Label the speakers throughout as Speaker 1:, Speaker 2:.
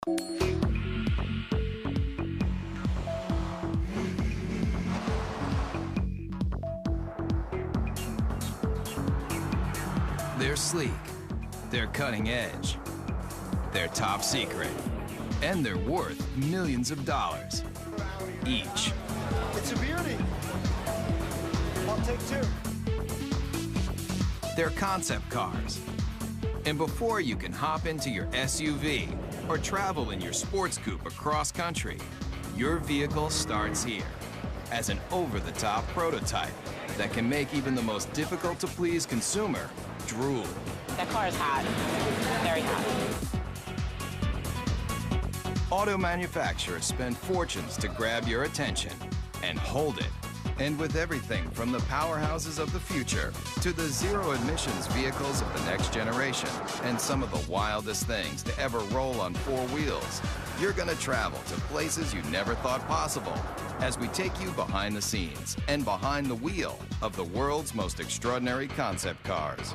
Speaker 1: They're sleek, they're cutting edge, they're top secret, and they're worth millions of dollars each.
Speaker 2: It's a beauty. I'll take two.
Speaker 1: They're concept cars. And before you can hop into your SUV or travel in your sports coupe across country, your vehicle starts here as an over-the-top prototype that can make even the most difficult-to-please consumer drool.
Speaker 3: That car is hot, very hot.
Speaker 1: Auto manufacturers spend fortunes to grab your attention and hold it. And with everything from the powerhouses of the future to the zero-emissions vehicles of the next generation and some of the wildest things to ever roll on four wheels, you're gonna travel to places you never thought possible as we take you behind the scenes and behind the wheel of the world's most extraordinary concept cars.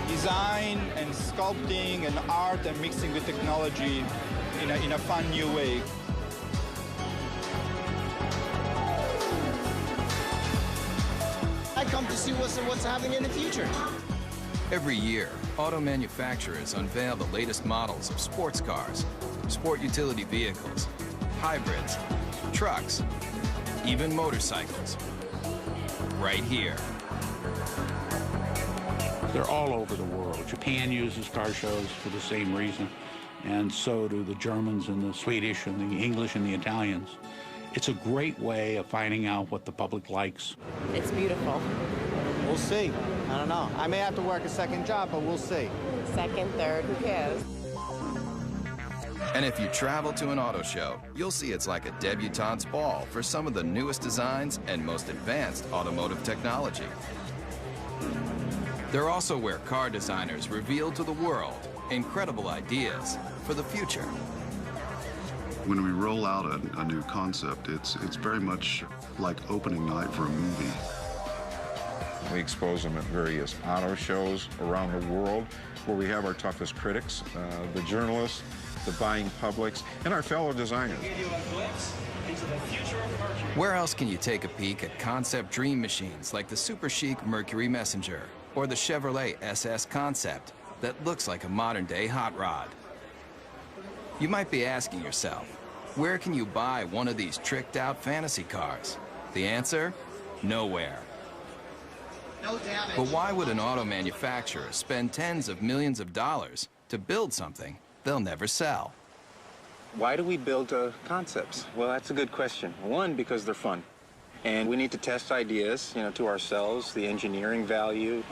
Speaker 4: Design and sculpting and art and mixing with technology in a fun new way.
Speaker 2: I come to see what's happening in the future.
Speaker 1: Every year, auto manufacturers unveil the latest models of sports cars, sport utility vehicles, hybrids, trucks, even motorcycles. Right here.
Speaker 5: They're all over the world. Japan uses car shows for the same reason, and so do the Germans and the Swedish and the English and the Italians. It's a great way of finding out what the public likes.
Speaker 3: It's beautiful.
Speaker 2: We'll see. I don't know. I may have to work a second job, but we'll see.
Speaker 3: Second, third, who cares?
Speaker 1: And if you travel to an auto show, you'll see it's like a debutante's ball for some of the newest designs and most advanced automotive technology. They're also where car designers reveal to the world incredible ideas for the future.
Speaker 6: When we roll out a new concept, it's very much like opening night for a movie.
Speaker 7: We expose them at various auto shows around the world where we have our toughest critics, the journalists, the buying publics, and our fellow designers.
Speaker 1: Where else can you take a peek at concept dream machines like the super chic Mercury Messenger or the Chevrolet SS Concept that looks like a modern-day hot rod? You might be asking yourself, where can you buy one of these tricked-out fantasy cars? The answer? Nowhere.
Speaker 2: No damage.
Speaker 1: But why would an auto manufacturer spend tens of millions of dollars to build something they'll never sell?
Speaker 8: Why do we build concepts? Well, that's a good question. One, because they're fun. And we need to test ideas, to ourselves, the engineering value,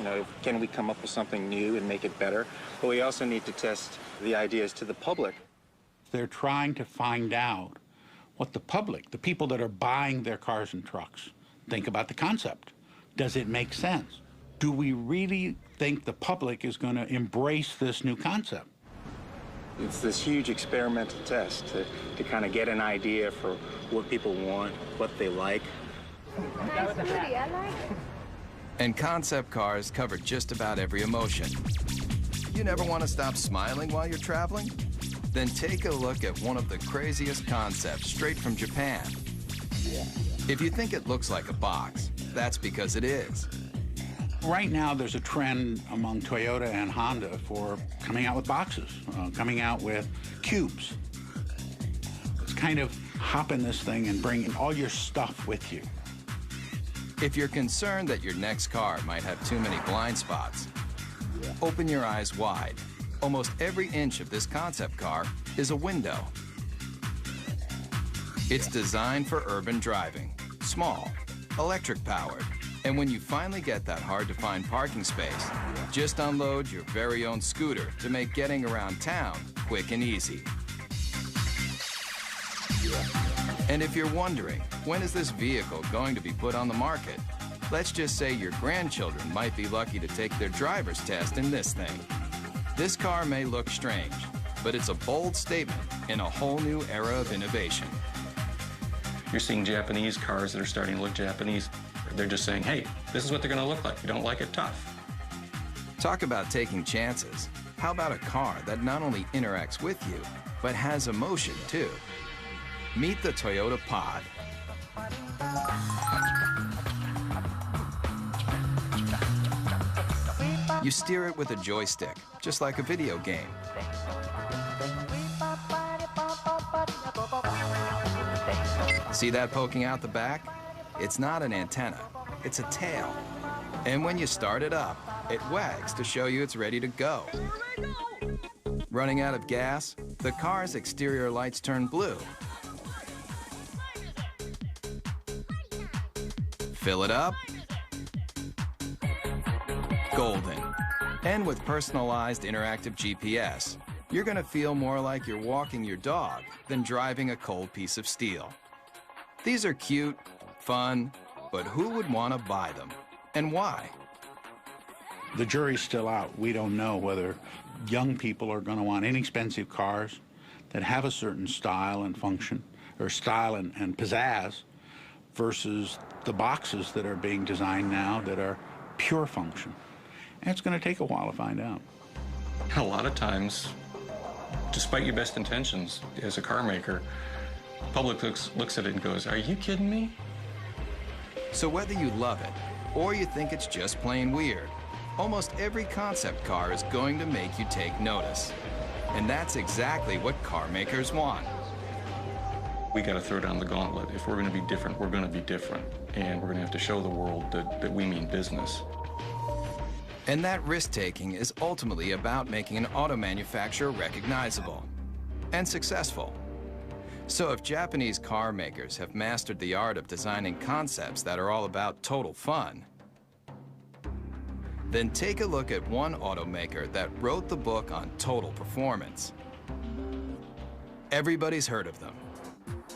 Speaker 8: can we come up with something new and make it better? But we also need to test the ideas to the public.
Speaker 5: They're trying to find out what the public, the people that are buying their cars and trucks, think about the concept. Does it make sense? Do we really think the public is going to embrace this new concept?
Speaker 8: It's this huge experimental test to kind of get an idea for what people want, what they like.
Speaker 3: Nice hoodie, I like it.
Speaker 1: And concept cars cover just about every emotion. You never want to stop smiling while you're traveling? Then take a look at one of the craziest concepts straight from Japan. If you think it looks like a box, that's because it is.
Speaker 5: Right now, there's a trend among Toyota and Honda for coming out with boxes, coming out with cubes. It's kind of hop in this thing and bring all your stuff with you.
Speaker 1: If you're concerned that your next car might have too many blind spots, open your eyes wide. Almost every inch of this concept car is a window. It's designed for urban driving, small, electric-powered, And when you finally get that hard-to-find parking space, just unload your very own scooter to make getting around town quick and easy. And if you're wondering, when is this vehicle going to be put on the market? Let's just say your grandchildren might be lucky to take their driver's test in this thing. This car may look strange, but it's a bold statement in a whole new era of innovation.
Speaker 9: You're seeing Japanese cars that are starting to look Japanese. They're just saying, hey, this is what they're going to look like. If you don't like it, tough.
Speaker 1: Talk about taking chances. How about a car that not only interacts with you, but has emotion too? Meet the Toyota Pod. You steer it with a joystick, just like a video game. See that poking out the back? It's not an antenna, it's a tail. And when you start it up, it wags to show you it's ready to go. Running out of gas, the car's exterior lights turn blue. Fill it up, golden. And with personalized interactive GPS, you're gonna feel more like you're walking your dog than driving a cold piece of steel. These are cute, fun, but who would want to buy them? And why?
Speaker 5: The jury's still out. We don't know whether young people are going to want inexpensive cars that have a certain style and function, or style and pizzazz, versus the boxes that are being designed now that are pure function. And it's going to take a while to find out.
Speaker 9: A lot of times, despite your best intentions as a car maker, the public looks at it and goes, are you kidding me?
Speaker 1: So whether you love it or you think it's just plain weird, almost every concept car is going to make you take notice. And that's exactly what car makers want.
Speaker 9: We got to throw down the gauntlet. If we're going to be different, we're going to be different. And we're going to have to show the world that we mean business.
Speaker 1: And that risk-taking is ultimately about making an auto manufacturer recognizable and successful. So if Japanese car makers have mastered the art of designing concepts that are all about total fun, then take a look at one automaker that wrote the book on total performance. Everybody's heard of them.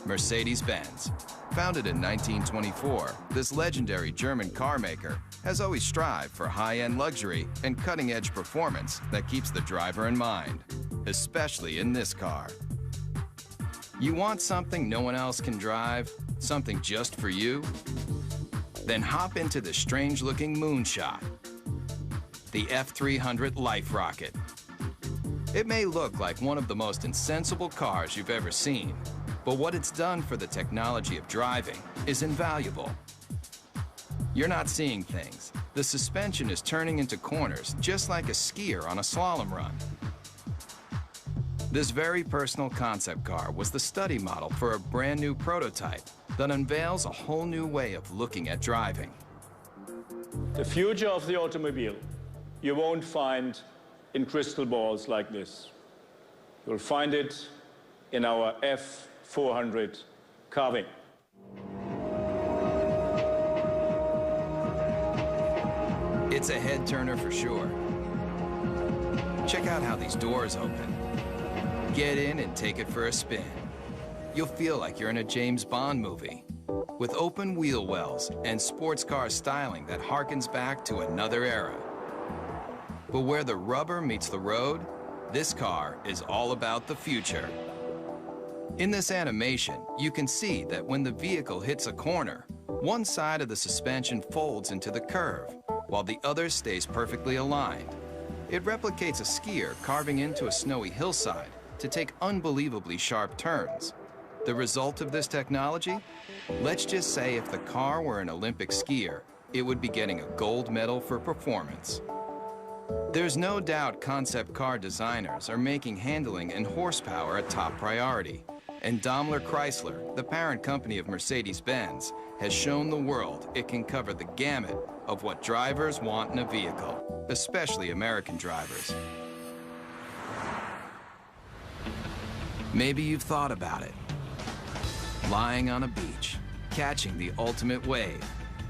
Speaker 1: Mercedes-Benz. Founded in 1924, this legendary German car maker has always strived for high-end luxury and cutting-edge performance that keeps the driver in mind, especially in this car. You want something no one else can drive? Something just for you? Then hop into the strange-looking moonshot, the F300 Life Rocket. It may look like one of the most insensible cars you've ever seen, but what it's done for the technology of driving is invaluable. You're not seeing things. The suspension is turning into corners just like a skier on a slalom run. This very personal concept car was the study model for a brand new prototype that unveils a whole new way of looking at driving.
Speaker 10: The future of the automobile you won't find in crystal balls like this. You'll find it in our F400 carving.
Speaker 1: It's a head turner for sure. Check out how these doors open. Get in and take it for a spin. You'll feel like you're in a James Bond movie with open wheel wells and sports car styling that harkens back to another era. But where the rubber meets the road, this car is all about the future. In this animation, you can see that when the vehicle hits a corner, one side of the suspension folds into the curve, while the other stays perfectly aligned. It replicates a skier carving into a snowy hillside to take unbelievably sharp turns. The result of this technology? Let's just say if the car were an Olympic skier, it would be getting a gold medal for performance. There's no doubt concept car designers are making handling and horsepower a top priority. And Daimler Chrysler, the parent company of Mercedes-Benz, has shown the world it can cover the gamut of what drivers want in a vehicle, especially American drivers. Maybe you've thought about it. Lying on a beach, catching the ultimate wave,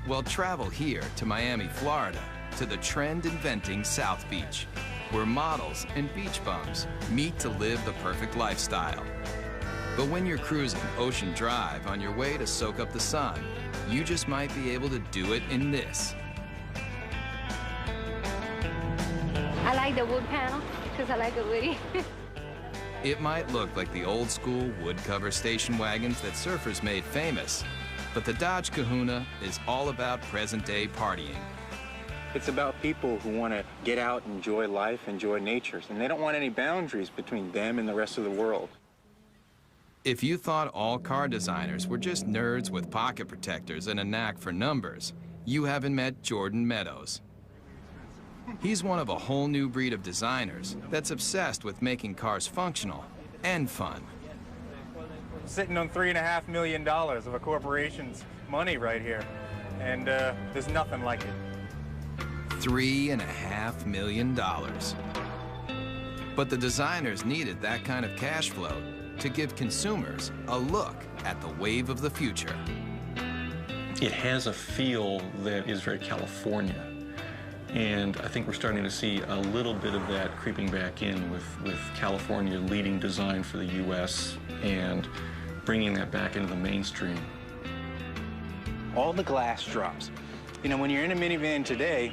Speaker 1: Well, travel here to Miami, Florida, to the trend-inventing South Beach, where models and beach bums meet to live the perfect lifestyle. But when you're cruising Ocean Drive on your way to soak up the sun, you just might be able to do it in this.
Speaker 11: I like the wood panel because I like the woody.
Speaker 1: It might look like the old-school wood-cover station wagons that surfers made famous, but the Dodge Kahuna is all about present-day partying.
Speaker 8: It's about people who want to get out, enjoy life, enjoy nature, and they don't want any boundaries between them and the rest of the world.
Speaker 1: If you thought all car designers were just nerds with pocket protectors and a knack for numbers, you haven't met Jordan Meadows. He's one of a whole new breed of designers that's obsessed with making cars functional and fun.
Speaker 8: Sitting on $3.5 million of a corporation's money right here, and there's nothing like it.
Speaker 1: $3.5 million. But the designers needed that kind of cash flow to give consumers a look at the wave of the future.
Speaker 9: It has a feel that is very California. And I think we're starting to see a little bit of that creeping back in with California leading design for the U.S. and bringing that back into the mainstream.
Speaker 8: All the glass drops. You know, when you're in a minivan today,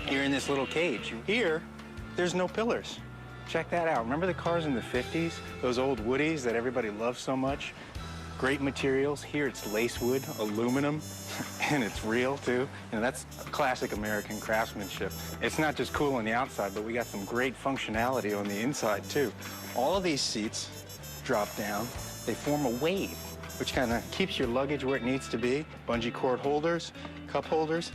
Speaker 8: you're in this little cage. Here, there's no pillars. Check that out. Remember the cars in the 50s? Those old Woodies that everybody loved so much? Great materials. Here it's lace wood, aluminum, and it's real too. And that's classic American craftsmanship. It's not just cool on the outside, but we got some great functionality on the inside too. All of these seats drop down. They form a wave, which kind of keeps your luggage where it needs to be. Bungee cord holders, cup holders.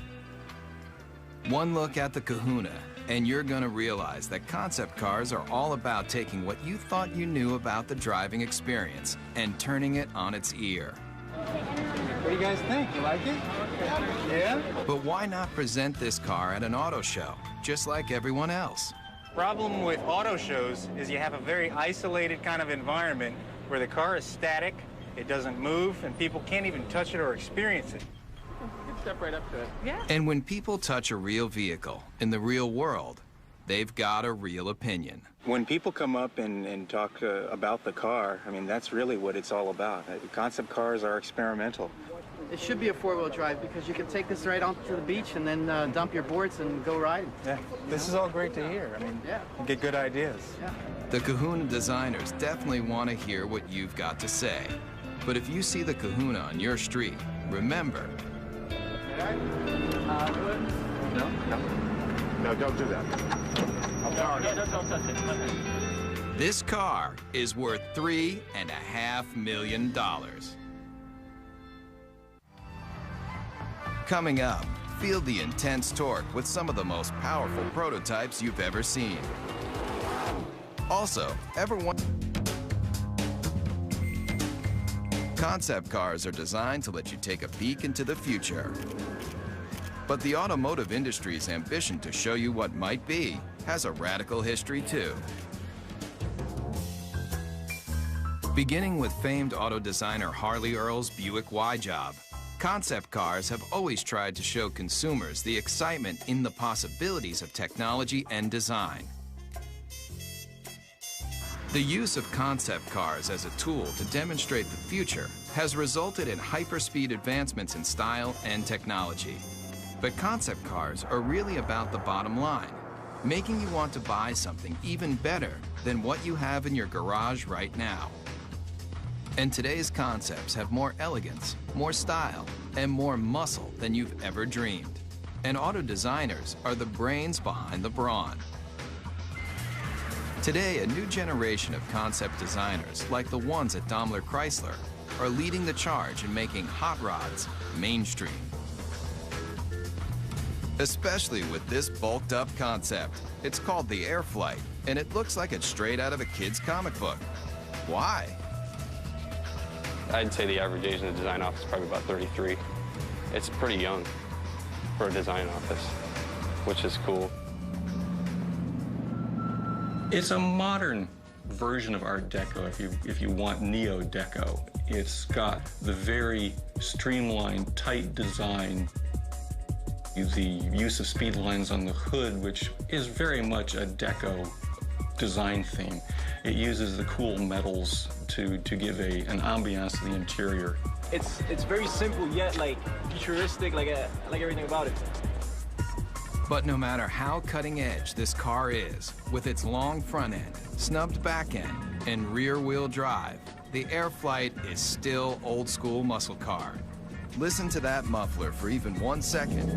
Speaker 1: One look at the Kahuna, and you're going to realize that concept cars are all about taking what you thought you knew about the driving experience and turning it on its ear.
Speaker 8: What do you guys think? You like it? Yeah?
Speaker 1: But why not present this car at an auto show, just like everyone else?
Speaker 8: Problem with auto shows is you have a very isolated kind of environment where the car is static, it doesn't move, and people can't even touch it or experience it. Step right up to it. Yeah.
Speaker 1: And when people touch a real vehicle in the real world, they've got a real opinion.
Speaker 8: When people come up and talk about the car, I mean, that's really what it's all about. Concept cars are experimental.
Speaker 2: It should be a four-wheel drive because you can take this right onto the beach and then dump your boards and go riding.
Speaker 8: Yeah, this is all great to hear. I mean, yeah, you get good ideas.
Speaker 2: Yeah.
Speaker 1: The Kahuna designers definitely want to hear what you've got to say. But if you see the Kahuna on your street, remember,
Speaker 12: No, don't do that.
Speaker 2: Don't touch it.
Speaker 1: This car is worth $3.5 million. Coming up, feel the intense torque with some of the most powerful prototypes you've ever seen. Also, concept cars are designed to let you take a peek into the future. But the automotive industry's ambition to show you what might be has a radical history too. Beginning with famed auto designer Harley Earl's Buick Y-Job, concept cars have always tried to show consumers the excitement in the possibilities of technology and design. The use of concept cars as a tool to demonstrate the future has resulted in hyperspeed advancements in style and technology. But concept cars are really about the bottom line, making you want to buy something even better than what you have in your garage right now. And today's concepts have more elegance, more style, and more muscle than you've ever dreamed. And auto designers are the brains behind the brawn. Today, a new generation of concept designers, like the ones at Daimler Chrysler, are leading the charge in making hot rods mainstream. Especially with this bulked-up concept. It's called the Airflight, and it looks like it's straight out of a kid's comic book. Why?
Speaker 13: I'd say the average age in the design office is probably about 33. It's pretty young for a design office, which is cool.
Speaker 9: It's a modern version of Art Deco, if you want Neo-Deco. It's got the very streamlined, tight design The use of speed lines on the hood, which is very much a deco design theme. It uses the cool metals to give an ambiance to the interior.
Speaker 12: It's very simple yet like futuristic, like everything about it.
Speaker 1: But no matter how cutting edge this car is, with its long front end, snubbed back end, and rear wheel drive, the Air Flight is still old school muscle car. Listen to that muffler for even 1 second,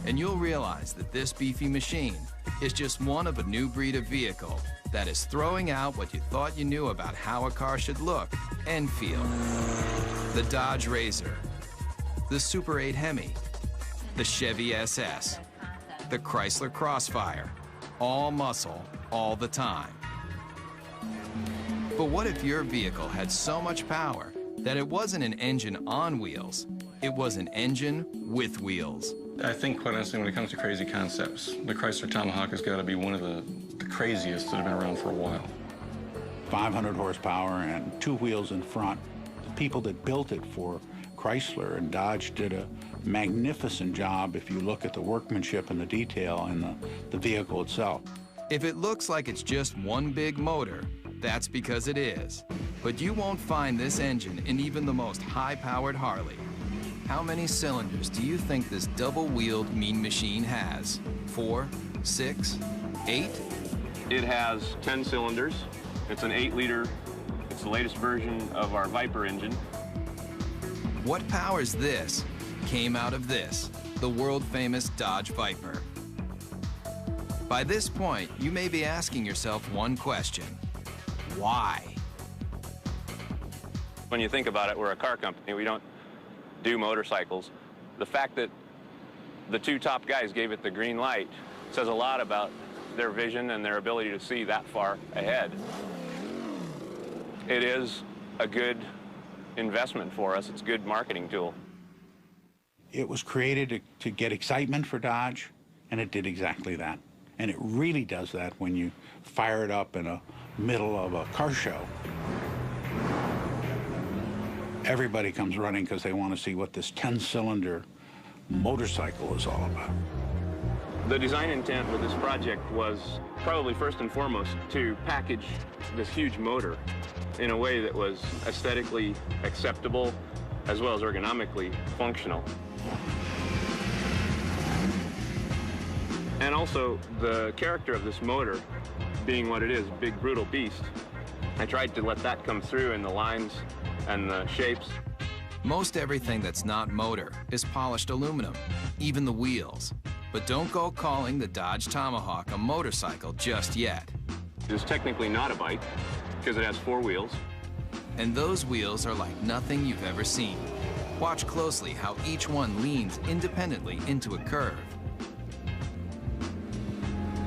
Speaker 1: and you'll realize that this beefy machine is just one of a new breed of vehicle that is throwing out what you thought you knew about how a car should look and feel. The Dodge Razor, the Super 8 Hemi, the Chevy SS, the Chrysler Crossfire, all muscle, all the time. But what if your vehicle had so much power that it wasn't an engine on wheels, it was an engine with wheels?
Speaker 9: I think, quite honestly, when it comes to crazy concepts, the Chrysler Tomahawk has got to be one of the craziest that have been around for a while.
Speaker 5: 500 horsepower and 2 wheels in front. The people that built it for Chrysler and Dodge did a magnificent job if you look at the workmanship and the detail in the vehicle itself.
Speaker 1: If it looks like it's just one big motor, that's because it is. But you won't find this engine in even the most high-powered Harley. How many cylinders do you think this double-wheeled mean machine has? 4, 6, 8?
Speaker 13: It has 10 cylinders. It's an 8-liter. It's the latest version of our Viper engine.
Speaker 1: What powers this came out of this, the world-famous Dodge Viper. By this point, you may be asking yourself one question: why?
Speaker 13: When you think about it, we're a car company. We don't do motorcycles. The fact that the 2 top guys gave it the green light says a lot about their vision and their ability to see that far ahead. It is a good investment for us. It's a good marketing tool.
Speaker 5: It was created to get excitement for Dodge, and it did exactly that. And it really does that when you fire it up in the middle of a car show. Everybody comes running because they want to see what this 10-cylinder motorcycle is all about.
Speaker 13: The design intent with this project was probably first and foremost to package this huge motor in a way that was aesthetically acceptable as well as ergonomically functional. And also the character of this motor being what it is, a big brutal beast. I tried to let that come through in the lines and the shapes.
Speaker 1: Most everything that's not motor is polished aluminum, even the wheels. But don't go calling the Dodge Tomahawk a motorcycle just yet.
Speaker 13: It's technically not a bike because it has 4 wheels.
Speaker 1: And those wheels are like nothing you've ever seen. Watch closely how each one leans independently into a curve.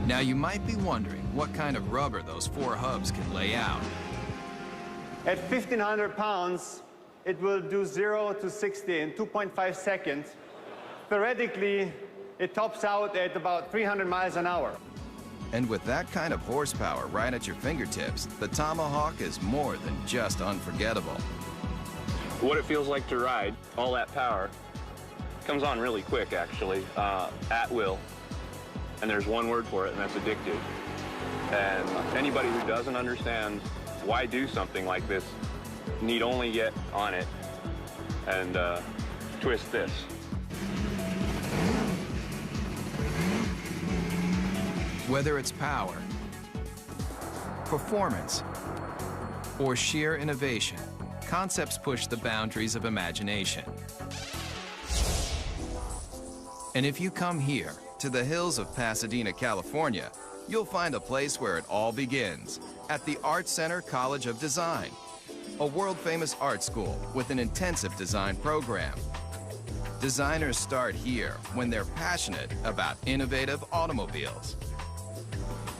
Speaker 1: Now you might be wondering what kind of rubber those 4 hubs can lay out.
Speaker 12: At 1,500 pounds, it will do 0 to 60 in 2.5 seconds. Theoretically, it tops out at about 300 miles an hour.
Speaker 1: And with that kind of horsepower right at your fingertips, the Tomahawk is more than just unforgettable.
Speaker 13: What it feels like to ride, all that power, comes on really quick, actually, at will. And there's one word for it, and that's addictive. And anybody who doesn't understand why do something like this need only get on it and twist this.
Speaker 1: Whether it's power, performance, or sheer innovation, concepts push the boundaries of imagination. And if you come here, to the hills of Pasadena, California, you'll find a place where it all begins, at the Art Center College of Design, a world-famous art school with an intensive design program. Designers start here when they're passionate about innovative automobiles.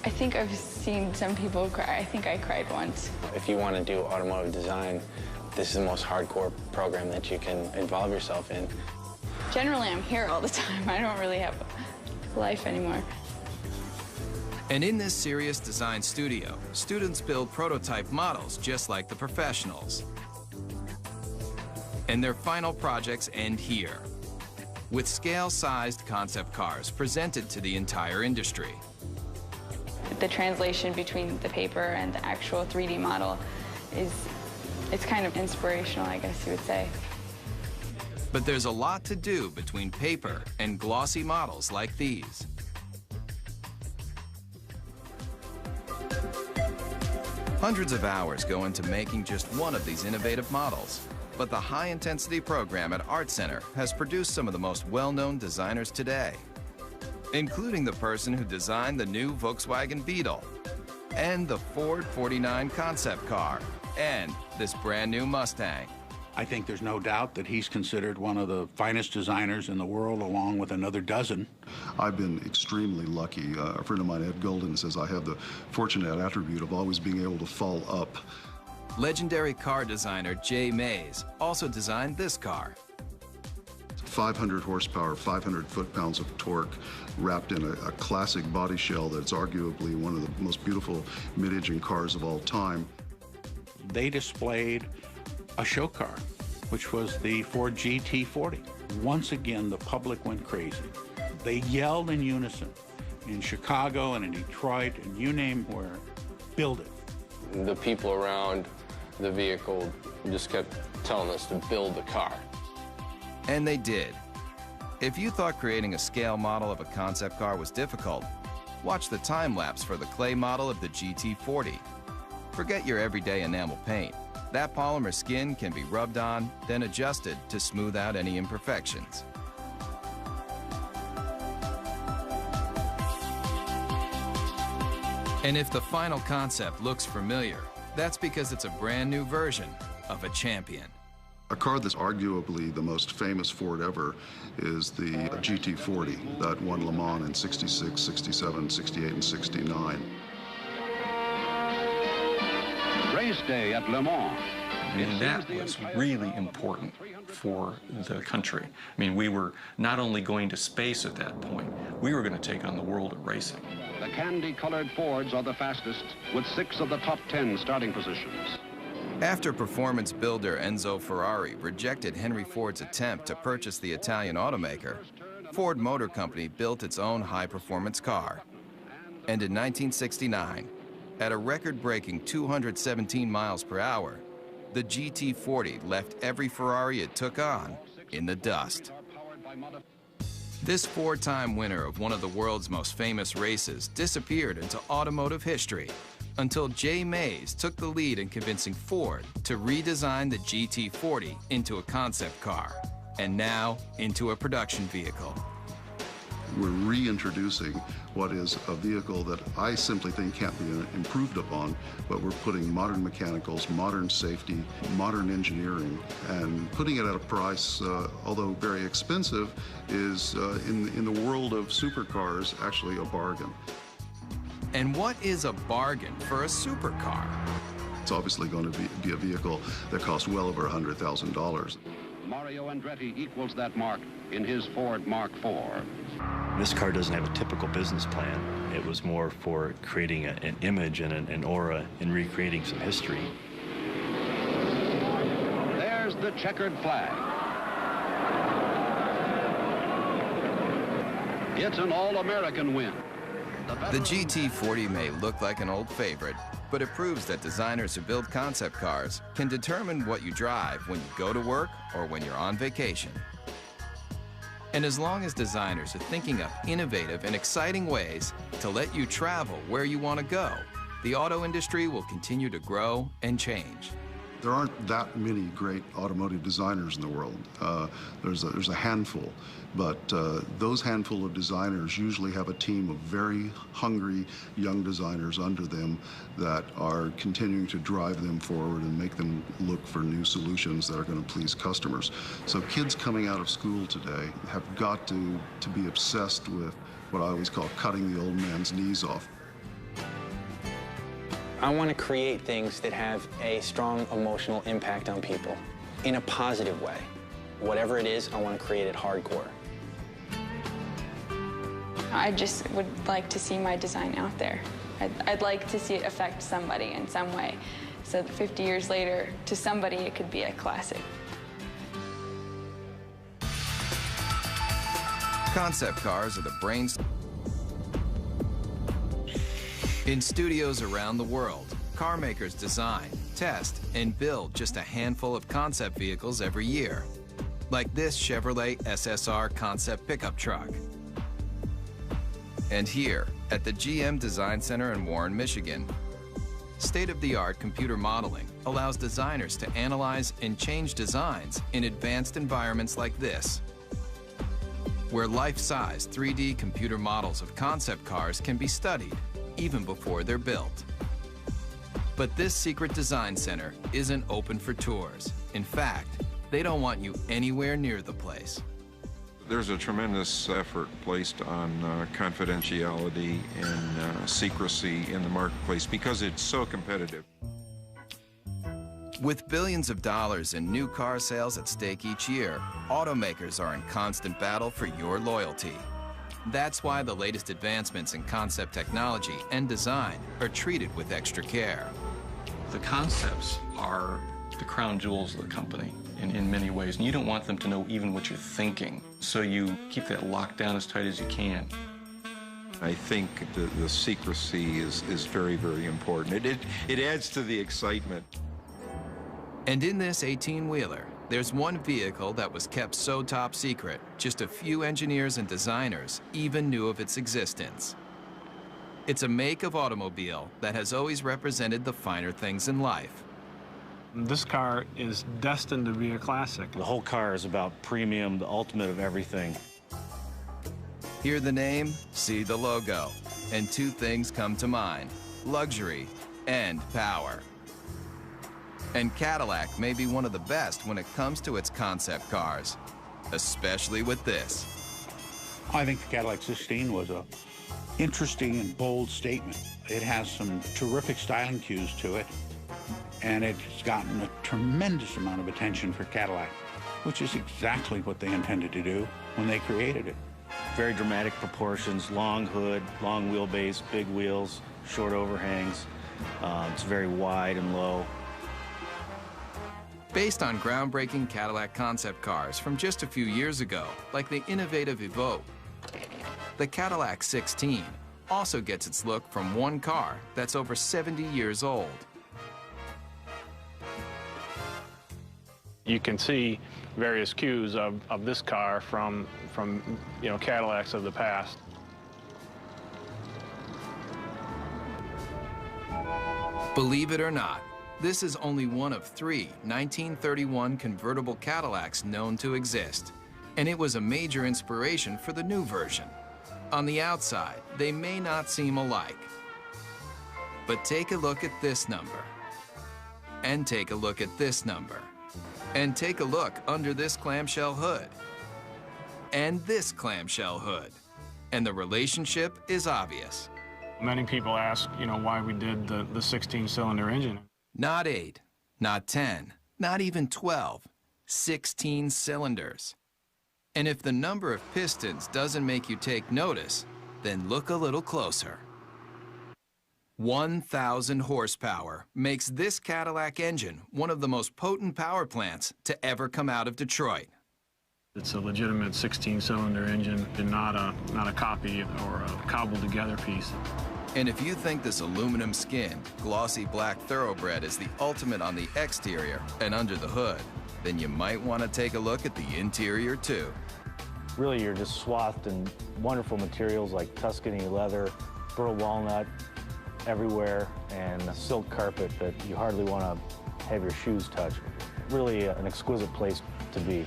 Speaker 14: I think I've seen some people cry. I think I cried once.
Speaker 15: If you want to do automotive design, this is the most hardcore program that you can involve yourself in.
Speaker 14: Generally, I'm here all the time. I don't really have a life anymore.
Speaker 1: And in this serious design studio, students build prototype models just like the professionals. And their final projects end here. with scale-sized concept cars presented to the entire industry.
Speaker 14: The translation between the paper and the actual 3D model it's kind of inspirational, I guess you would say.
Speaker 1: But there's a lot to do between paper and glossy models like these. Hundreds of hours go into making just one of these innovative models. But the high-intensity program at Art Center has produced some of the most well-known designers today, including the person who designed the new Volkswagen Beetle, and the Ford 49 concept car, and this brand new Mustang.
Speaker 5: I think there's no doubt that he's considered one of the finest designers in the world, along with another dozen.
Speaker 6: I've been extremely lucky. A friend of mine, Ed Golden, says I have the fortunate attribute of always being able to fall up.
Speaker 1: Legendary car designer Jay Mays also designed this car.
Speaker 6: 500 horsepower, 500 foot-pounds of torque, wrapped in a classic body shell that's arguably one of the most beautiful mid-engine cars of all time.
Speaker 5: They displayed a show car, which was the Ford GT40. Once again, the public went crazy. They yelled in unison in Chicago and in Detroit, and you name where, build it.
Speaker 16: The people around the vehicle just kept telling us to build the car.
Speaker 1: And they did. If you thought creating a scale model of a concept car was difficult, watch the time-lapse for the clay model of the GT40. Forget your everyday enamel paint. That polymer skin can be rubbed on, then adjusted to smooth out any imperfections. And if the final concept looks familiar, that's because it's a brand new version of a champion.
Speaker 6: A car that's arguably the most famous Ford ever is the GT40 that won Le Mans in 66, 67, 68, and 69.
Speaker 17: Race day at Le Mans.
Speaker 9: And that was really important for the country. I mean, we were not only going to space at that point, we were going to take on the world of racing.
Speaker 17: The candy-colored Fords are the fastest, with 6 of the top 10 starting positions.
Speaker 1: After performance builder Enzo Ferrari rejected Henry Ford's attempt to purchase the Italian automaker, Ford Motor Company built its own high-performance car. And in 1969, at a record-breaking 217 miles per hour, the GT40 left every Ferrari it took on in the dust. This 4-time winner of one of the world's most famous races disappeared into automotive history until Jay Mays took the lead in convincing Ford to redesign the GT40 into a concept car, and now into a production vehicle.
Speaker 6: We're reintroducing what is a vehicle that I simply think can't be improved upon, but we're putting modern mechanicals, modern safety, modern engineering, and putting it at a price, although very expensive, is in the world of supercars actually a bargain.
Speaker 1: And what is a bargain for a supercar?
Speaker 6: It's obviously going to be a vehicle that costs well over $100,000.
Speaker 17: Mario Andretti equals that mark in his Ford Mark IV.
Speaker 18: This car doesn't have a typical business plan. It was more for creating an image and an aura and recreating some history.
Speaker 17: There's the checkered flag. It's an all-American win.
Speaker 1: The GT40 may look like an old favorite, but it proves that designers who build concept cars can determine what you drive when you go to work or when you're on vacation. And as long as designers are thinking up innovative and exciting ways to let you travel where you want to go, the auto industry will continue to grow and change.
Speaker 6: There aren't that many great automotive designers in the world. There's a handful, but those handful of designers usually have a team of very hungry young designers under them that are continuing to drive them forward and make them look for new solutions that are going to please customers. So kids coming out of school today have got to be obsessed with what I always call cutting the old man's knees off.
Speaker 15: I want to create things that have a strong emotional impact on people in a positive way. Whatever it is, I want to create it hardcore.
Speaker 14: I just would like to see my design out there. I'd like to see it affect somebody in some way, so that 50 years later, to somebody, it could be a classic.
Speaker 1: Concept cars are the brains. In studios around the world, car makers design, test, and build just a handful of concept vehicles every year, like this Chevrolet SSR concept pickup truck. And here, at the GM Design Center in Warren, Michigan, state-of-the-art computer modeling allows designers to analyze and change designs in advanced environments like this, where life-size 3D computer models of concept cars can be studied even before they're built. But this secret design center isn't open for tours. In fact, they don't want you anywhere near the place.
Speaker 7: There's a tremendous effort placed on confidentiality and secrecy in the marketplace because it's so competitive.
Speaker 1: With billions of dollars in new car sales at stake each year, automakers are in constant battle for your loyalty. That's why the latest advancements in concept technology and design are treated with extra care.
Speaker 9: The concepts are the crown jewels of the company in many ways, and you don't want them to know even what you're thinking, so you keep that locked down as tight as you can.
Speaker 7: I think the secrecy is very, very important. It adds to the excitement.
Speaker 1: And in this 18-wheeler, there's one vehicle that was kept so top secret, just a few engineers and designers even knew of its existence. It's a make of automobile that has always represented the finer things in life.
Speaker 19: This car is destined to be a classic.
Speaker 18: The whole car is about premium, the ultimate of everything.
Speaker 1: Hear the name, see the logo, and two things come to mind: luxury and power. And Cadillac may be one of the best when it comes to its concept cars, especially with this.
Speaker 5: I think the Cadillac 16 was a interesting and bold statement. It has some terrific styling cues to it, and it's gotten a tremendous amount of attention for Cadillac, which is exactly what they intended to do when they created it.
Speaker 18: Very dramatic proportions, long hood, long wheelbase, big wheels, short overhangs. It's very wide and low.
Speaker 1: Based on groundbreaking Cadillac concept cars from just a few years ago, like the innovative Evoque, the Cadillac 16 also gets its look from one car that's over 70 years old.
Speaker 19: You can see various cues of this car from Cadillacs of the past.
Speaker 1: Believe it or not, this is only one of 3 1931 convertible Cadillacs known to exist, and it was a major inspiration for the new version. On the outside, they may not seem alike, but take a look at this number, and take a look at this number, and take a look under this clamshell hood, and this clamshell hood, and the relationship is obvious.
Speaker 19: Many people ask, why we did the 16-cylinder engine.
Speaker 1: Not 8, not 10, not even 12, 16 cylinders. And if the number of pistons doesn't make you take notice, then look a little closer. 1,000 horsepower makes this Cadillac engine one of the most potent power plants to ever come out of Detroit.
Speaker 19: It's a legitimate 16-cylinder engine and not a copy or a cobbled-together piece.
Speaker 1: And if you think this aluminum skin, glossy black thoroughbred is the ultimate on the exterior and under the hood, then you might want to take a look at the interior too.
Speaker 18: Really, you're just swathed in wonderful materials like Tuscany leather, burl walnut everywhere, and a silk carpet that you hardly want to have your shoes touch. Really an exquisite place to be.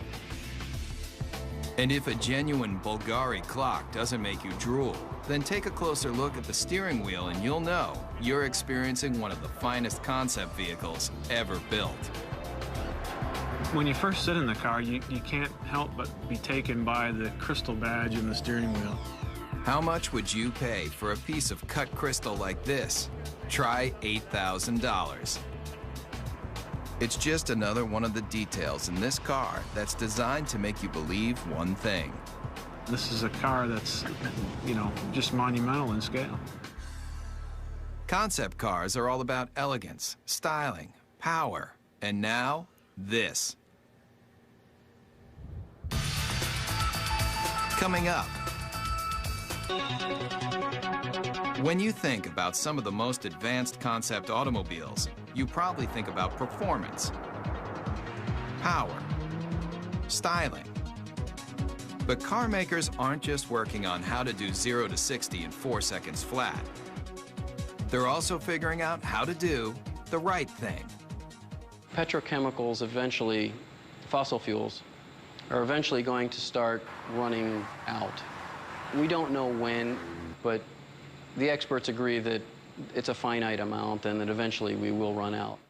Speaker 1: And if a genuine Bulgari clock doesn't make you drool, then take a closer look at the steering wheel and you'll know you're experiencing one of the finest concept vehicles ever built.
Speaker 19: When you first sit in the car, you can't help but be taken by the crystal badge in the steering wheel.
Speaker 1: How much would you pay for a piece of cut crystal like this? Try $8,000. It's just another one of the details in this car that's designed to make you believe one thing.
Speaker 19: This is a car that's, just monumental in scale.
Speaker 1: Concept cars are all about elegance, styling, power, and now, this. Coming up, when you think about some of the most advanced concept automobiles, you probably think about performance, power, styling. But car makers aren't just working on how to do 0 to 60 in 4 seconds flat. They're also figuring out how to do the right thing.
Speaker 20: Petrochemicals eventually, fossil fuels, are eventually going to start running out. We don't know when, but the experts agree that it's a finite amount and that eventually we will run out.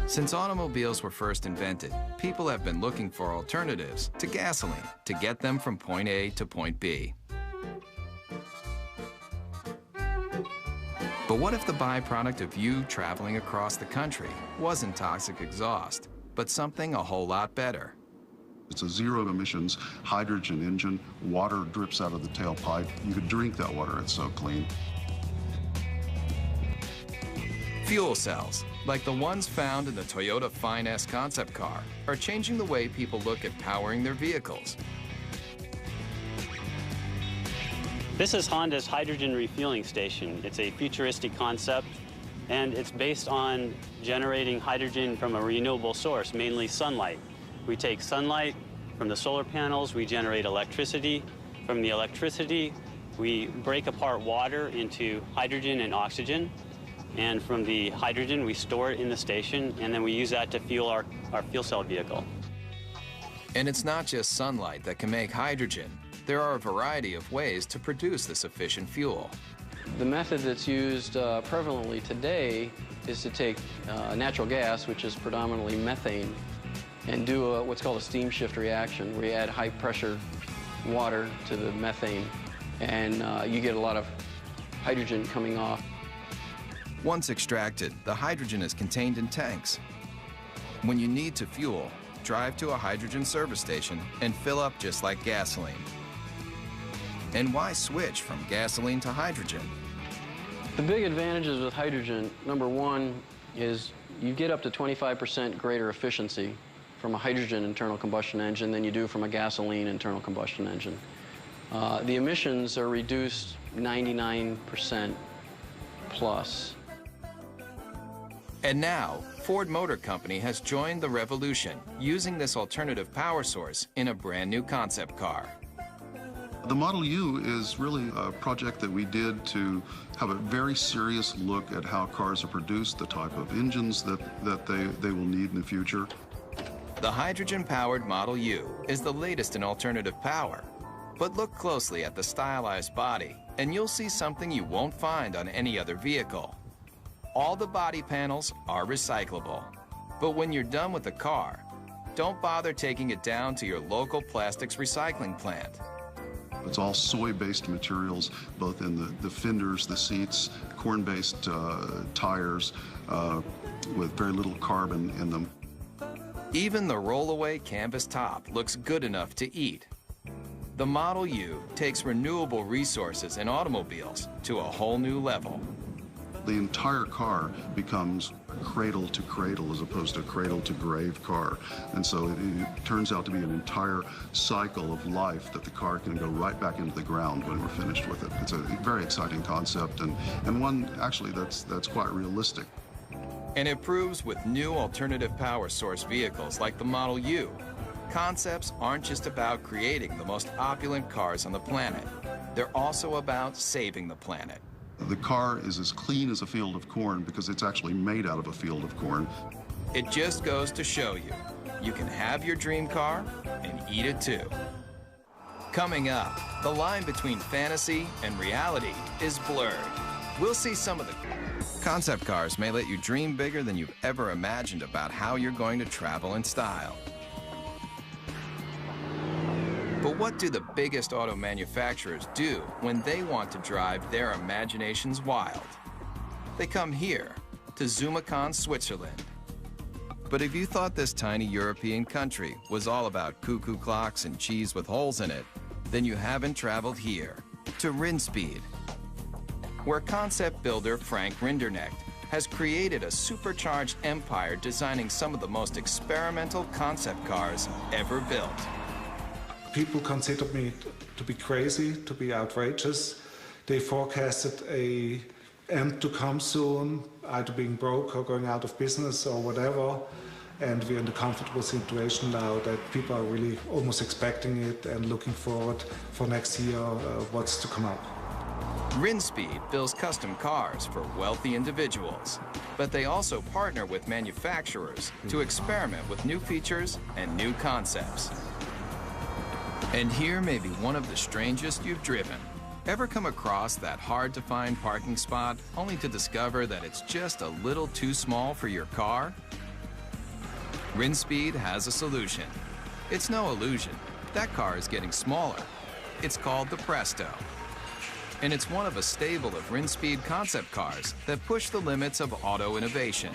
Speaker 1: Since automobiles were first invented, people have been looking for alternatives to gasoline to get them from point A to point B. But what if the byproduct of you traveling across the country wasn't toxic exhaust, but something a whole lot better?
Speaker 6: It's a zero-emissions hydrogen engine. Water drips out of the tailpipe. You could drink that water, it's so clean.
Speaker 1: Fuel cells, like the ones found in the Toyota Fine S concept car, are changing the way people look at powering their vehicles.
Speaker 21: This is Honda's hydrogen refueling station. It's a futuristic concept, and it's based on generating hydrogen from a renewable source, mainly sunlight. We take sunlight from the solar panels, we generate electricity. From the electricity, we break apart water into hydrogen and oxygen. And from the hydrogen, we store it in the station, and then we use that to fuel our fuel cell vehicle.
Speaker 1: And it's not just sunlight that can make hydrogen. There are a variety of ways to produce this efficient fuel.
Speaker 20: The method that's used prevalently today is to take natural gas, which is predominantly methane, and do what's called a steam shift reaction, where you add high-pressure water to the methane, and you get a lot of hydrogen coming off.
Speaker 1: Once extracted, the hydrogen is contained in tanks. When you need to fuel, drive to a hydrogen service station and fill up just like gasoline. And why switch from gasoline to hydrogen?
Speaker 20: The big advantages with hydrogen, number one, is you get up to 25% greater efficiency from a hydrogen internal combustion engine than you do from a gasoline internal combustion engine. The emissions are reduced 99% plus.
Speaker 1: And now, Ford Motor Company has joined the revolution using this alternative power source in a brand new concept car.
Speaker 6: The Model U is really a project that we did to have a very serious look at how cars are produced, the type of engines that they will need in the future.
Speaker 1: The hydrogen-powered Model U is the latest in alternative power. But look closely at the stylized body, and you'll see something you won't find on any other vehicle. All the body panels are recyclable. But when you're done with the car, don't bother taking it down to your local plastics recycling plant.
Speaker 6: It's all soy-based materials, both in the fenders, the seats, corn-based tires with very little carbon in them.
Speaker 1: Even the rollaway canvas top looks good enough to eat. The Model U takes renewable resources in automobiles to a whole new level.
Speaker 6: The entire car becomes cradle to cradle as opposed to cradle to grave car. And so it turns out to be an entire cycle of life that the car can go right back into the ground when we're finished with it. It's a very exciting concept and one actually that's quite realistic.
Speaker 1: And it proves with new alternative power source vehicles like the Model U, concepts aren't just about creating the most opulent cars on the planet. They're also about saving the planet.
Speaker 6: The car is as clean as a field of corn because it's actually made out of a field of corn.
Speaker 1: It just goes to show you, you can have your dream car and eat it too. Coming up, the line between fantasy and reality is blurred. We'll see some of the concept cars may let you dream bigger than you've ever imagined about how you're going to travel in style. But what do the biggest auto manufacturers do when they want to drive their imaginations wild? They come here, to Zumikon, Switzerland. But if you thought this tiny European country was all about cuckoo clocks and cheese with holes in it, then you haven't traveled here, to Rinspeed, where concept builder Frank Rinderknecht has created a supercharged empire designing some of the most experimental concept cars ever built.
Speaker 4: people considered me to be crazy, to be outrageous. They forecasted a end to come soon, either being broke or going out of business or whatever. And we're in the comfortable situation now that people are really almost expecting it and looking forward for next year what's to come up.
Speaker 1: Rinspeed builds custom cars for wealthy individuals, but they also partner with manufacturers to experiment with new features and new concepts. And here may be one of the strangest you've driven. Ever come across that hard-to-find parking spot only to discover that it's just a little too small for your car? Rinspeed has a solution. It's no illusion. That car is getting smaller. It's called the Presto. And it's one of a stable of Rinspeed concept cars that push the limits of auto innovation.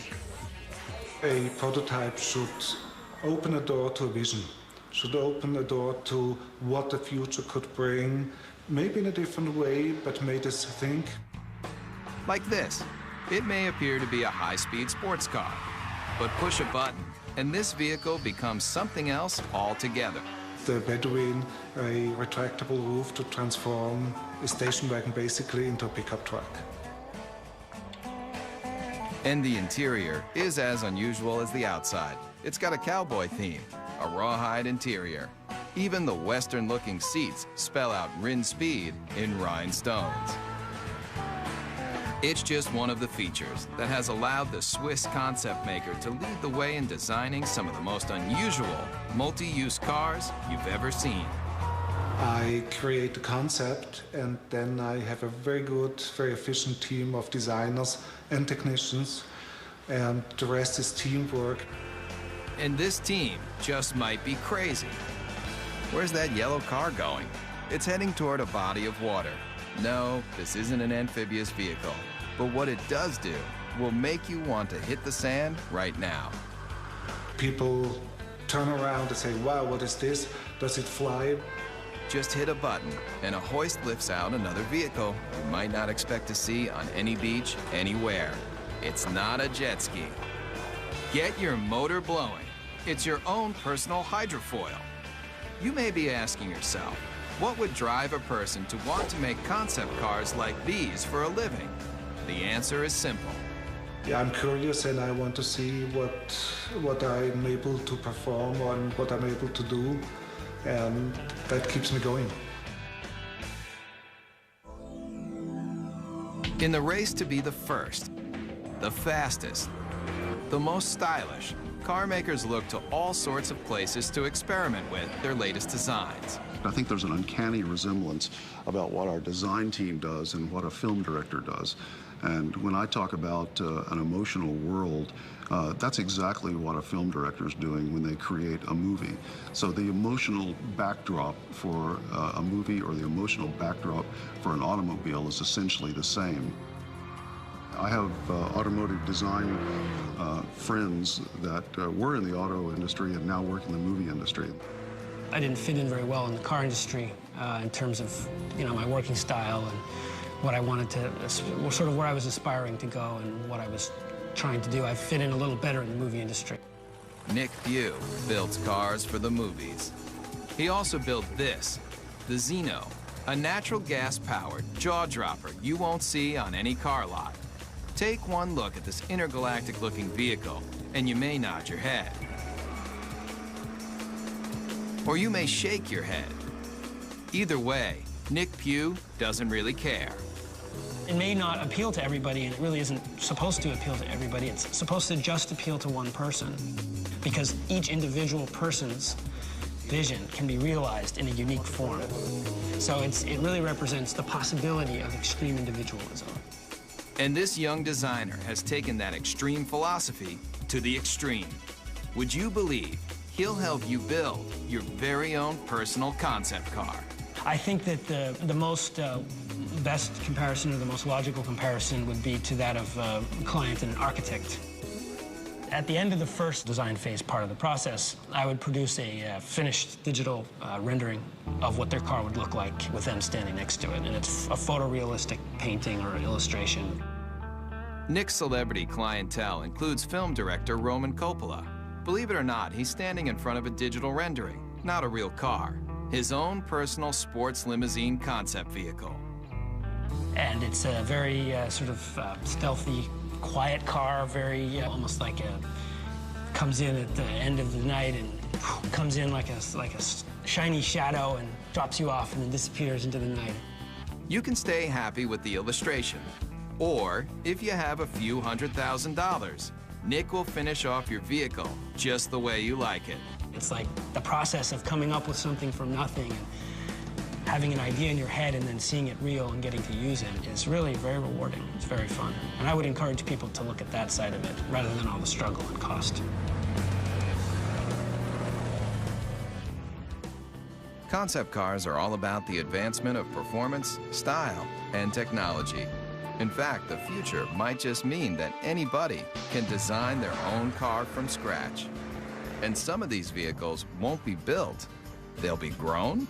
Speaker 4: A prototype should open a door to a vision, should open a door to what the future could bring, maybe in a different way, but made us think.
Speaker 1: Like this. It may appear to be a high-speed sports car, but push a button and this vehicle becomes something else altogether.
Speaker 4: The Bedouin, a retractable roof to transform a station wagon basically into a pickup truck.
Speaker 1: And the interior is as unusual as the outside. It's got a cowboy theme, a rawhide interior. Even the Western-looking seats spell out Rinspeed in rhinestones. It's just one of the features that has allowed the Swiss concept maker to lead the way in designing some of the most unusual multi-use cars you've ever seen.
Speaker 4: I create the concept, and then I have a very good, very efficient team of designers and technicians, and the rest is teamwork.
Speaker 1: And this team just might be crazy. Where's that yellow car going? It's heading toward a body of water. No, this isn't an amphibious vehicle, but what it does do will make you want to hit the sand right now.
Speaker 4: People turn around and say, wow, what is this? Does it fly?
Speaker 1: Just hit a button and a hoist lifts out another vehicle you might not expect to see on any beach, anywhere. It's not a jet ski. Get your motor blowing. It's your own personal hydrofoil. You may be asking yourself, what would drive a person to want to make concept cars like these for a living? The answer is simple.
Speaker 4: Yeah, I'm curious and I want to see what I'm able to perform and what I'm able to do, and that keeps me going.
Speaker 1: In the race to be the first, the fastest, the most stylish, car makers look to all sorts of places to experiment with their latest designs.
Speaker 6: I think there's an uncanny resemblance about what our design team does and what a film director does. And when I talk about an emotional world, that's exactly what a film director is doing when they create a movie. So the emotional backdrop for a movie or the emotional backdrop for an automobile is essentially the same. I have automotive design friends that were in the auto industry and now work in the movie industry.
Speaker 22: I didn't fit in very well in the car industry in terms of, my working style and what I wanted to, sort of where I was aspiring to go and what I was trying to do. I fit in a little better in the movie industry.
Speaker 1: Nick Pugh builds cars for the movies. He also built this, the Xeno, a natural gas-powered jaw-dropper you won't see on any car lot. Take one look at this intergalactic-looking vehicle, and you may nod your head. Or you may shake your head. Either way, Nick Pugh doesn't really care.
Speaker 22: It may not appeal to everybody, and it really isn't supposed to appeal to everybody. It's supposed to just appeal to one person, because each individual person's vision can be realized in a unique form. So it really represents the possibility of extreme individualism.
Speaker 1: And this young designer has taken that extreme philosophy to the extreme. Would you believe he'll help you build your very own personal concept car?
Speaker 22: I think that the most best comparison, or the most logical comparison, would be to that of a client and an architect. At the end of the first design phase part of the process, I would produce a finished digital rendering of what their car would look like with them standing next to it. And it's a photorealistic painting or illustration.
Speaker 1: Nick's celebrity clientele includes film director Roman Coppola. Believe it or not, he's standing in front of a digital rendering, not a real car. his own personal sports limousine concept vehicle.
Speaker 22: And it's a very sort of stealthy, quiet car, very almost like comes in at the end of the night and comes in like a shiny shadow and drops you off and then disappears into the night.
Speaker 1: You can stay happy with the illustration, or if you have a few $100,000, Nick will finish off your vehicle just the way you like it.
Speaker 22: It's like the process of coming up with something from nothing and having an idea in your head and then seeing it real and getting to use it is really very rewarding. It's very fun. And I would encourage people to look at that side of it rather than all the struggle and cost.
Speaker 1: Concept cars are all about the advancement of performance, style, and technology. In fact, the future might just mean that anybody can design their own car from scratch. And some of these vehicles won't be built, they'll be grown.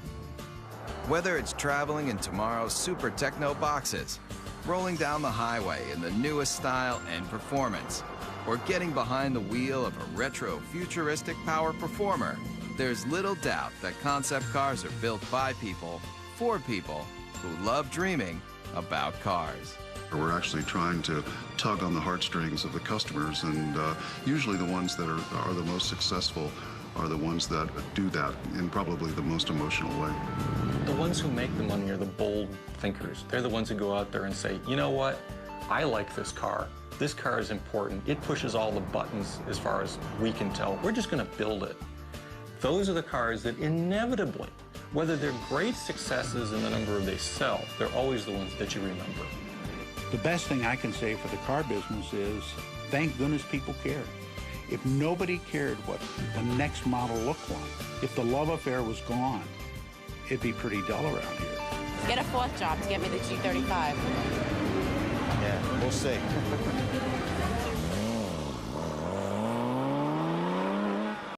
Speaker 1: Whether it's traveling in tomorrow's super techno boxes, rolling down the highway in the newest style and performance, or getting behind the wheel of a retro futuristic power performer, there's little doubt that concept cars are built by people, for people who love dreaming about cars.
Speaker 6: We're actually trying to tug on the heartstrings of the customers, and usually the ones that are the most successful are the ones that do that in probably the most emotional way.
Speaker 9: The ones who make the money are the bold thinkers. They're the ones who go out there and say, you know what, I like this car. This car is important. It pushes all the buttons as far as we can tell. We're just going to build it. Those are the cars that inevitably, whether they're great successes in the number they sell, they're always the ones that you remember.
Speaker 5: The best thing I can say for the car business is, thank goodness people care. If nobody cared what the next model looked like, if the love affair was gone, it'd be pretty dull around here.
Speaker 3: Get a fourth job to get me the G35.
Speaker 10: Yeah, we'll see.